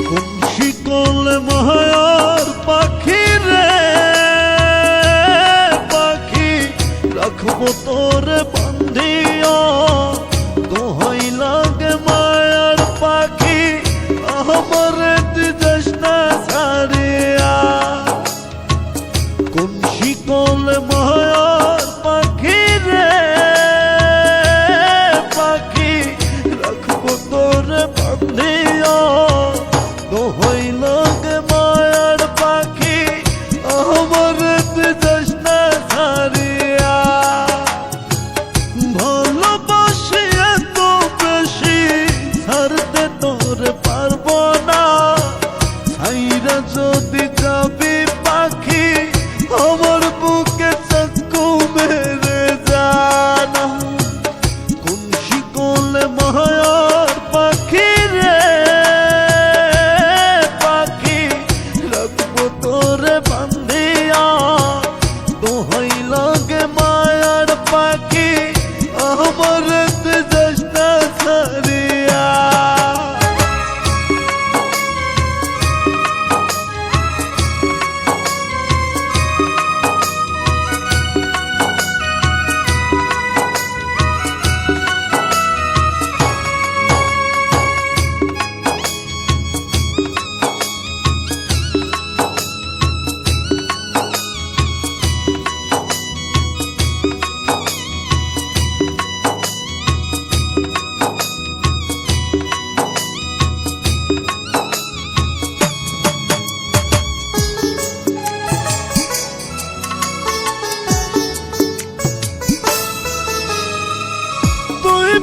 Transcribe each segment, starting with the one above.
কোন শিকল মায়ার পাখি রে পাখি, রাখবো তোরে বান্ধিয়া দোহাই লাগে মায়ার পাখি, আমার দিদাস না ছাড়িয়া। কোন শিকল মায়ার পাখি রে পাখি, রাখবো তোরে বান্ধিয়া দোহাই লাগে মায়ার পাখি, আমার দিদাস না ছাড়িয়া। ভালোবাসি এত বেশি ছাড়তে তোরে পারবো না, ছাইরা যদি যাবি পাখি আমার বুকে চাকু মেরে জানা। কোন শিকলে মায়ার পাখি রে পাখি, রাখবো তোরে বান্ধিয়া দোহাই লাগে মায়ার পাখি, আমার দিদাস না ছাড়িয়া।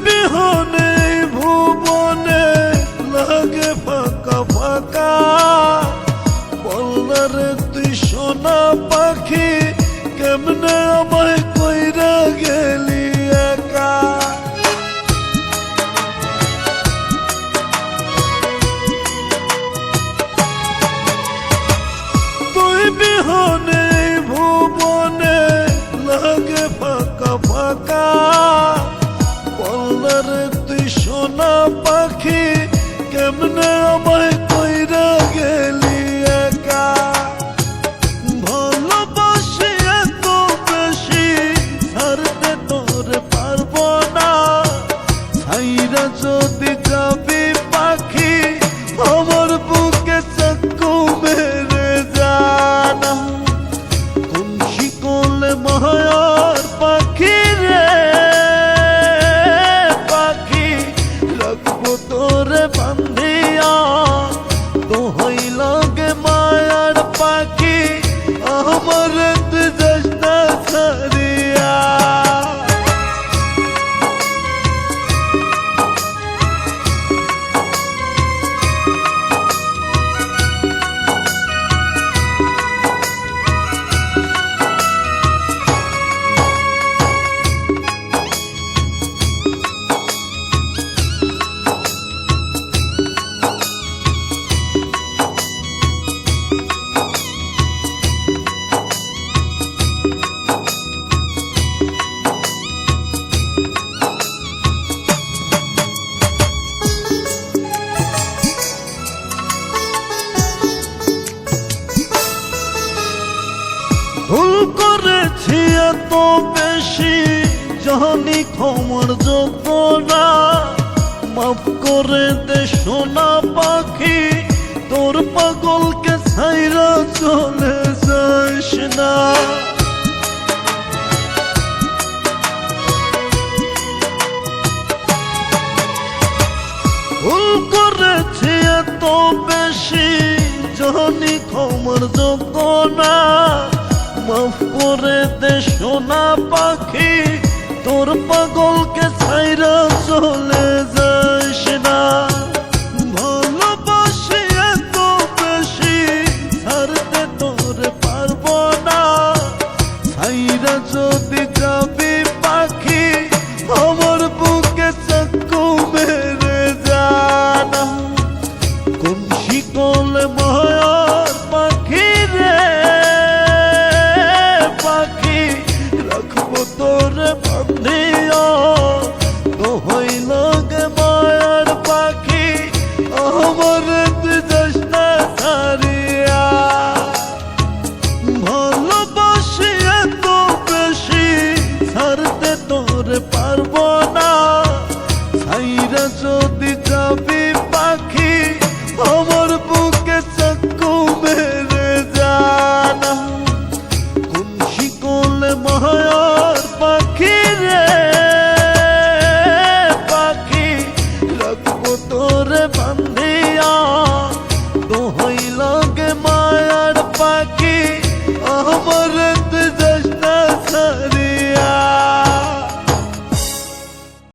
বিহনে ভুবনে লাগে ফাঁকা ফাঁকা, বলরে তুই সোনা পাখি কেমনে আমায় কইরা গেলি একা। তুই বিহনে ভুবনে লাগে ফাঁকা ফাঁকা, বলরে তুই সোনা পাখি কেমনে আমায় কইরা গেলি একা। ভালোবাসি এত বেশি ছাড়তে তোরে পারবো না, ছাইরা যদি যাবি পাখি আমার বুকে চাকু মেরে জানা। কোন শিকলে মায়ার পাখি রে তোরে বান্ধিয়া দোহাই লাগে মায়ার পাখি, আমার দিদাস না ছাড়িয়া। ভুল করেছি এত বেশি জানি ক্ষমার যোগ্য না, মাফ করে দে সোনা পাখি তোর পাগলকে ছাইরা চলে যাস না। ভুল করেছি এত বেশি জানি ক্ষমার যোগ্য না, মাফ করে দে সোনা পাখি তোর পাগলকে ছাইরা চলে যাস না। ভালোবাসি এত বেশি ছাড়তে তোরে পারবো না, ছাইরা যদি যাবি পাখি আমার বুকে চাকু মেরে জানা। কোন শিকলে মায়ার পাখি রে পাখি, রাখবো তোরে বান্ধিয়া পারবো না, ছাইরা যদি যাবি পাখি আমার